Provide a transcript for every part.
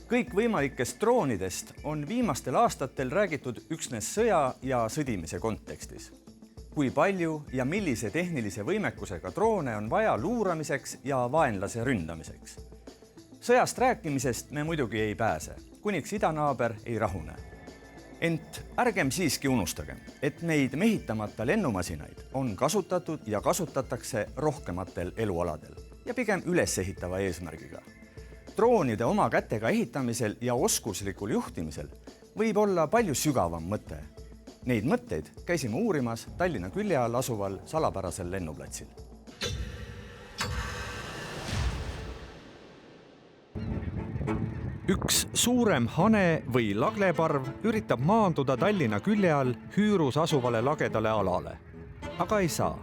Kõik võimalikest droonidest on viimastel aastatel räägitud üksnes sõja ja sõdimise kontekstis. Kui palju ja millise tehnilise võimekusega droone on vaja luuramiseks ja vaenlase ründamiseks. Sõjast rääkimisest me muidugi ei pääse, kuniks idanaaber ei rahune. Ent ärgem siiski unustagem, et neid mehitamata lennumasinaid on kasutatud ja kasutatakse rohkematel elualadel ja pigem ülesehitava eesmärgiga. Droonide oma kätega ehitamisel ja oskuslikul juhtimisel võib olla palju sügavam mõte. Neid mõtteid käisime uurimas Tallinna külje all asuval salapärasel lennuplatsil. Üks suurem hane või lagleparv üritab maanduda Tallinna külje all Hüürus asuvale lagedale alale. Aga ei saa,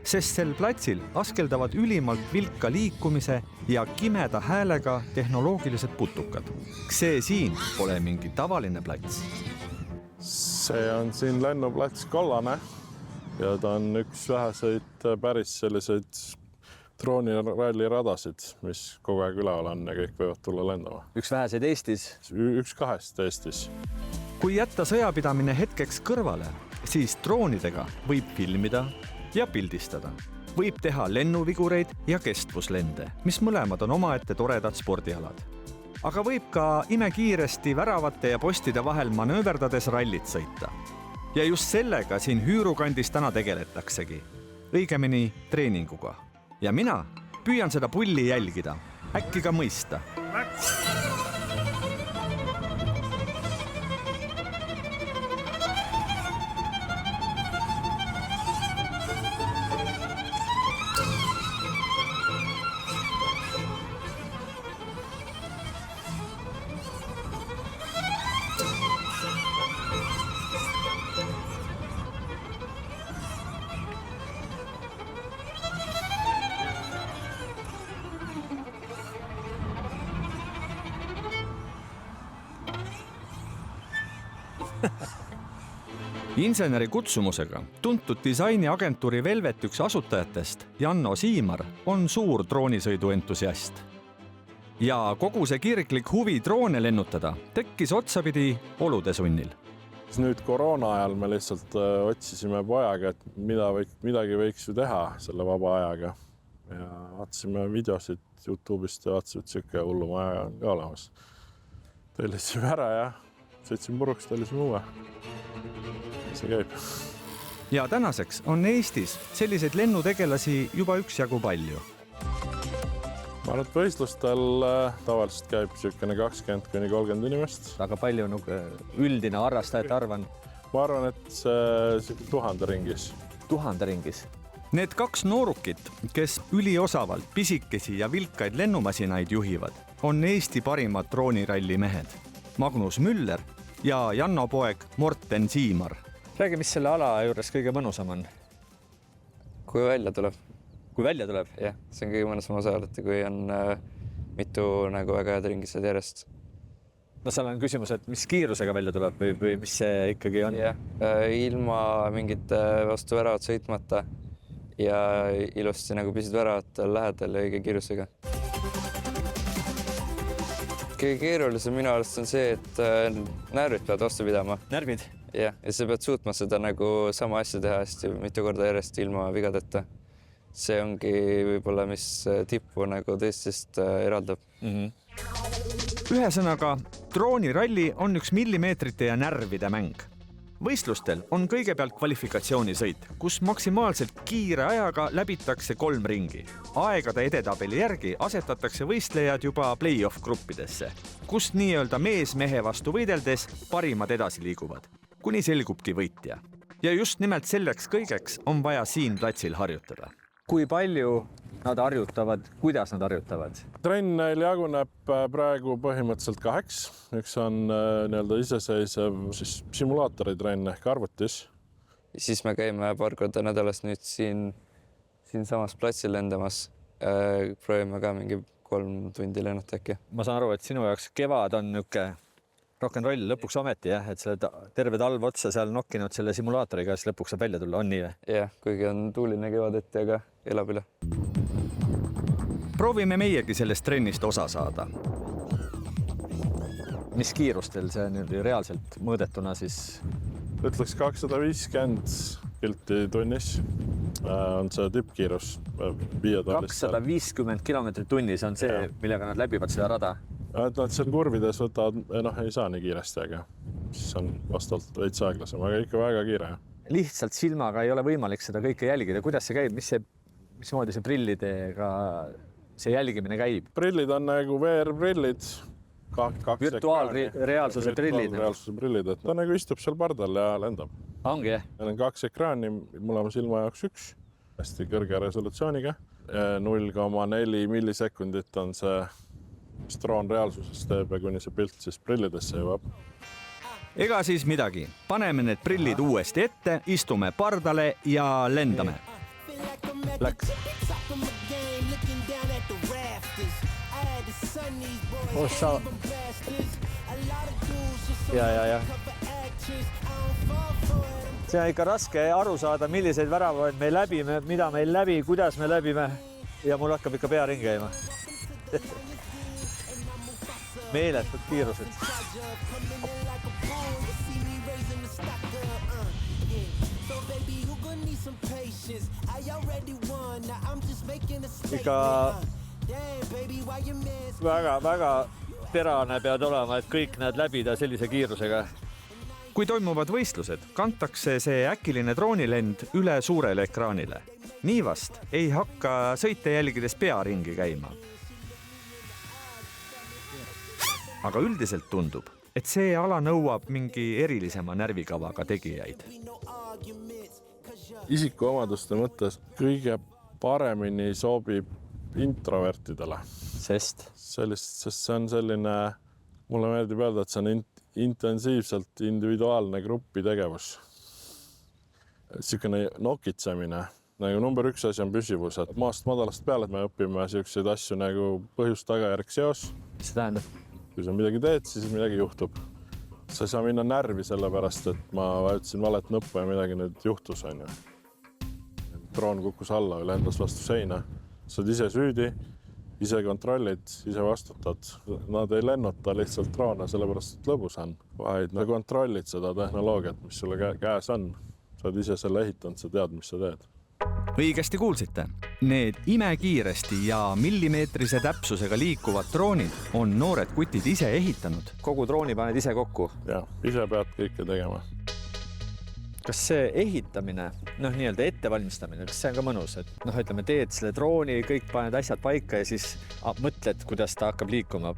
sest sel platsil askeldavad ülimalt vilka liikumise ja kimeda häälega tehnoloogilised putukad. See siin pole mingi tavaline plats. See on siin lennuplats kollane ja ta on üks väheseid päris selliseid drooniralli radasid, mis kogu aeg üleval on ja kõik võivad tulla lendama. Üks väheseid Eestis? Üks kahest Eestis. Kui jätta sõjapidamine hetkeks kõrvale, siis droonidega võib filmida ja pildistada. Võib teha lennuvigureid ja kestvuslende, mis mõlemad on omaette toredad spordialad. Aga võib ka imekiiresti väravate ja postide vahel manööverdades rallit sõita. Ja just sellega siin Hüürukandis täna tegeletaksegi. Õigemini treeninguga. Ja mina püüan seda pulli jälgida, äkki ka mõista. Inseneri kutsumusega tuntud disainiagentuuri Velvet üks asutajatest, Janno Siimar, on suur droonisõidu entusiast. Ja kogu see kirglik huvi droone lennutada tekkis otsapidi olude sunnil. Nüüd koroona ajal me lihtsalt otsisime pojaga, et midagi võiks ju teha selle vaba ajaga. Ja vaatasime videosid YouTube'ist ja vaatasime, et siuke hullu maja on ka olemas. Tellisime ära ja sõitsime puruks, tellisime uue. See käib. Ja tänaseks on Eestis selliseid lennutegelasi juba üksjagu palju. Ma arvan, et võistlustel tavaliselt käib siukene 20–30 inimest. Väga palju üldine harrastajate arvan. Ma arvan, et see 1000 ringis. 1000 ringis. Need kaks noorukit, kes üliosavalt pisikesi ja vilkaid lennumasinaid juhivad, on Eesti parimad drooniralli mehed. Magnus Müller ja Janno poeg Morten Siimar. Räägi, mis selle ala juures kõige mõnusam on? Kui välja tuleb. Kui välja tuleb? Jah, see on kõige mõnusam osa alati, kui on mitu väga head ringised järjest. No seal on küsimus, et mis kiirusega välja tuleb või mis see ikkagi on? Jah, ilma mingite vastu väravat sõitmata ja ilusti pisid väravat lähedal ja õige kiirusega. Kõige keerulisem minu arust on see, et närvid peavad vastu pidama. Närvid? Jah, ja sa pead suutma seda sama asja teha hästi mitu korda järjest ilma vigadeta. See ongi võib-olla, mis tippu teistest eraldab. Ühesõnaga, drooniralli on üks millimeetrite ja närvide mäng. Võistlustel on kõigepealt kvalifikatsioonisõit, kus maksimaalselt kiire ajaga läbitakse 3 ringi. Aegade edetabeli järgi asetatakse võistlejad juba play-off gruppidesse, kus nii-öelda mees mehe vastu võideldes parimad edasi liiguvad, kuni selgubki võitja. Ja just nimelt selleks kõigeks on vaja siin platsil harjutada. Kui palju nad harjutavad, kuidas nad harjutavad? Trenn neil jaguneb praegu põhimõtteliselt 2. Üks on iseseisev simulaatori trenn ehk arvutis. Siis me käime paar korda nädalas nüüd siin samas platsil lendamas. Proovime ka mingi 3 tundi lennata äkki. Ma saan aru, et sinu jaoks kevad on rock'n'roll lõpuks ometi, et selle terve talv otsa seal nokkinud selle simulaatoriga, siis lõpuks saab välja tulla, on nii või? Jah, kuigi on tuuline kevad ette, aga elab üle. Proovime meiegi sellest trennist osa saada. mis kiirustel see nüüd reaalselt mõõdetuna siis? Ütleks 250 kilti tunnis on see tippkiirus. 250 kilomeetrit tunnis on see, millega nad läbivad seda rada. Nad seal kurvides võtavad, ei saa nii kiiresti, aga siis on vastavalt veits aeglasem, aga ikka väga kiire. Lihtsalt silmaga ei ole võimalik seda kõike jälgida. Kuidas see käib? Mismoodi see prillidega see jälgimine käib? Prillid on nagu VR-prillid. Virtuaalreaalsuse prillid. Et ta nagu istub seal pardal ja lendab. Ongi, jah? Meil on 2 ekraani, mõlema silma jaoks 1. Hästi kõrge resolutsiooniga. 0,4 millisekundit on see, mis droon reaalsuses teeb ja kuni see pilt siis prillidesse jõuab. Ega siis midagi. Paneme need prillid uuesti ette, istume pardale ja lendame. Läks. Ja. See on ikka raske aru saada, milliseid väravaid me läbime, mida meil läbi, kuidas me läbime. Ja mul hakkab ikka pea ringi käima. Meeletud kiirused. Ikka väga terane pead olema, et kõik need läbida sellise kiirusega. Kui toimuvad võistlused, kantakse see äkiline droonilend üle suurele ekraanile. Nii vast ei hakka sõite jälgides pea ringi käima. Aga üldiselt tundub, et see ala nõuab mingi erilisema närvikavaga tegijaid. Isikuomaduste mõttes kõige paremini sobib introvertidele. Sest see on selline, mulle meeldib öelda, et see on intensiivselt individuaalne gruppi tegevus. Siukene nokitsemine. Nagu number 1 asi on püsivus, et maast madalast peale me õpime siukseid asju nagu põhjus-tagajärg seos. Mis see tähendab? Kui sa midagi teed, siis midagi juhtub. Sa ei saa minna närvi sellepärast, et ma vajutasin valet nuppu ja midagi nüüd juhtus. Droon kukkus alla või lendas vastu seina. Sa oled ise süüdi, ise kontrollid, ise vastutad. Nad ei lennuta lihtsalt droone, sellepärast et lõbus on. Vaid nad kontrollid seda tehnoloogiat, mis sulle käes on. Sa oled ise selle ehitanud, sa tead, mis sa teed. Õigesti kuulsite. Need imekiiresti ja millimeetrise täpsusega liikuvad droonid on noored kutid ise ehitanud. Kogu drooni paned ise kokku? Jah, ise pead kõike tegema. Kas see ehitamine, nii-öelda ettevalmistamine, kas see on ka mõnus? Et ütleme, teed selle drooni, kõik paned asjad paika ja siis mõtled, kuidas ta hakkab liikuma?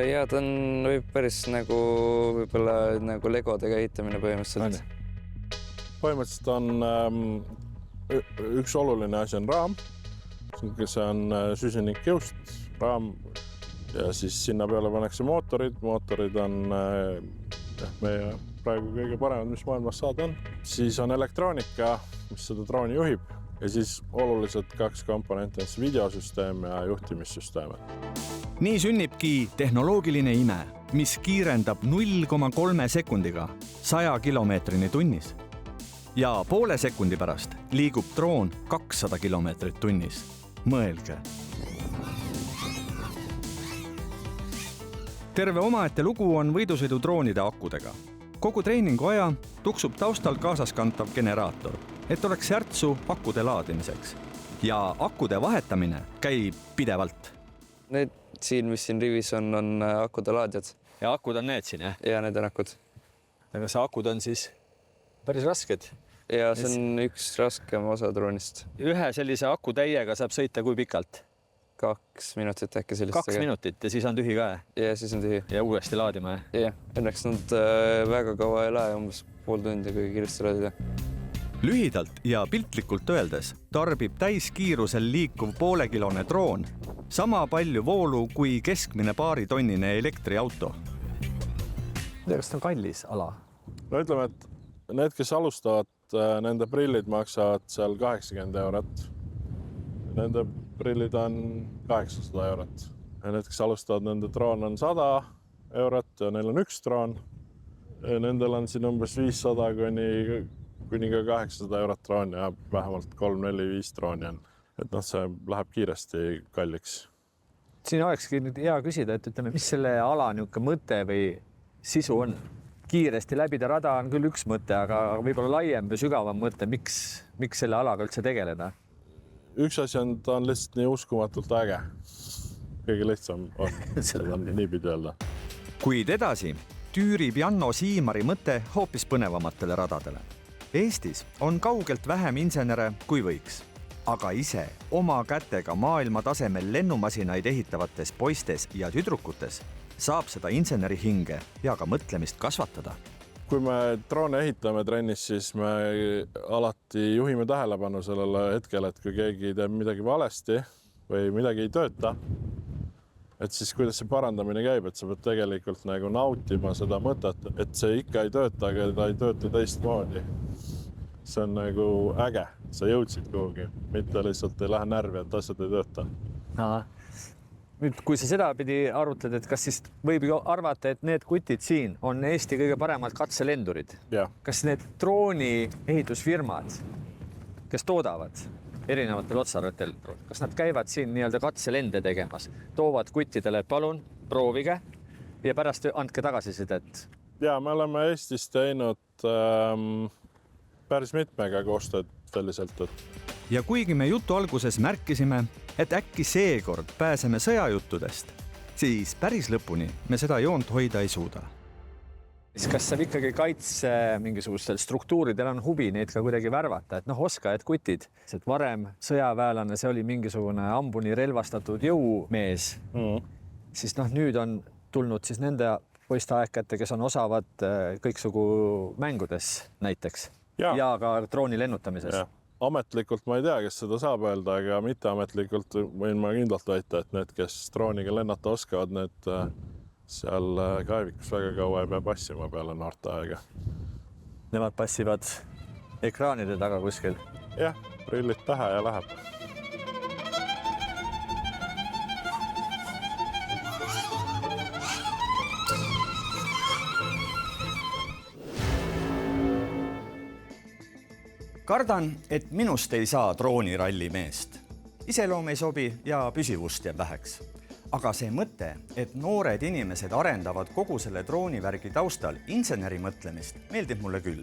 Ja ta on päris võib-olla nagu legodega ehitamine põhimõtteliselt. Põhimõtteliselt on üks oluline asi on raam. See on süsinikkiust raam ja siis sinna peale pannakse mootorid. Mootorid on meie praegu kõige paremad, mis maailmas saada on. Siis on elektroonika, mis seda drooni juhib ja siis oluliselt 2 komponenti on videosüsteem ja juhtimissüsteem. Nii sünnibki tehnoloogiline ime, mis kiirendab 0,3 sekundiga 100 kilomeetrini tunnis. Ja poole sekundi pärast liigub droon 200 kilomeetrit tunnis. Mõelge. Terve omaette lugu on võidusõidudroonide akudega. Kogu treeningu aja tuksub taustal kaasaskantav generaator, et oleks särtsu akude laadimiseks. Ja akude vahetamine käib pidevalt. Need siin, mis siin rivis on akude laadjad. Ja akud on need siin, jah? Ja need on akud. Aga see akud on siis päris rasked. Ja see on üks raskem osa droonist. Ühe sellise aku täiega saab sõita kui pikalt? 2 minutit äkki sellist. 2 minutit ja siis on tühi ka? Ja siis on tühi. Ja uuesti laadima? Ja, õnneks nad väga kaua ei lähe, umbes pool tundi, kui kiiresti laadida. Lühidalt ja piltlikult öeldes tarbib täiskiirusel liikuv poolekilone droon sama palju voolu kui keskmine paaritonnine elektriauto. Kas on kallis ala? No ütleme, et need, kes alustavad, nende prillid maksavad seal 80 eurot. Nende prillid on 800 eurot. Ja need, kes alustavad, nende droon on 100 eurot ja neil on 1 droon. Nendel on siin umbes 500 kuni ka 800 eurot droon ja vähemalt 3, 4, 5 drooni on. Et see läheb kiiresti kalliks. Siin olekski nüüd hea küsida, et ütleme, mis selle ala niisugune mõte või sisu on? Kiiresti läbida rada on küll üks mõte, aga võib-olla laiem või sügavam mõte, miks selle alaga üldse tegeleda? Üks asi on, ta on lihtsalt nii uskumatult äge. Kõige lihtsam on seda niipidi öelda. Kuid edasi tüürib Janno Siimari mõte hoopis põnevamatele radadele. Eestis on kaugelt vähem insenere kui võiks, aga ise oma kätega maailma tasemel lennumasinaid ehitavates poistes ja tüdrukutes saab seda inseneri hinge ja ka mõtlemist kasvatada. Kui me droone ehitame trennis, siis me alati juhime tähelepanu sellele hetkel, et kui keegi teeb midagi valesti või midagi ei tööta, et siis kuidas see parandamine käib, et sa pead tegelikult nagu nautima seda mõtet, et see ikka ei tööta, aga ta ei tööta teistmoodi. See on nagu äge, sa jõudsid kuhugi, mitte lihtsalt ei lähe närvi, et asjad ei tööta. Nüüd, kui sa seda pidi arutled, et kas siis võib ju arvata, et need kutid siin on Eesti kõige paremad katselendurid. Ja. Kas need drooni ehitusfirmad, kes toodavad erinevatel otsarvetel, kas nad käivad siin nii-öelda katselende tegemas, toovad kuttidele, palun proovige ja pärast andke tagasisidet? Ja, me oleme Eestis teinud päris mitmega koostööd selliselt, Ja kuigi me jutu alguses märkisime, et äkki seekord pääseme sõjajuttudest, siis päris lõpuni me seda joont hoida ei suuda. Kas seal ikkagi kaitse mingisugustel struktuuridel on huvi neid ka kuidagi värvata, et oskajad kutid, et varem sõjaväelane, see oli mingisugune ambuni relvastatud jõumees, siis nüüd on tulnud siis nende poisteaegkate, kes on osavad kõiksugu mängudes näiteks ja ka drooni lennutamises. Ja. Ametlikult ma ei tea, kes seda saab öelda, aga mitteametlikult võin ma kindlalt väita, et need, kes drooniga lennata oskavad, need seal kaevikus väga kaua ei pea passima peale noorteaega. Nemad passivad ekraanide taga kuskil. Jah, prillid pähe ja läheb. Kardan, et minust ei saa drooniralli meest. Iseloom ei sobi ja püsivust jääb väheks. Aga see mõte, et noored inimesed arendavad kogu selle droonivärgi taustal inseneri mõtlemist, meeldib mulle küll.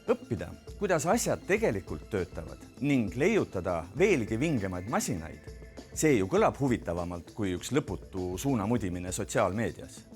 Õppida, kuidas asjad tegelikult töötavad ning leiutada veelgi vingemaid masinaid, see ju kõlab huvitavamalt kui üks lõputu suunamudimine sotsiaalmeedias.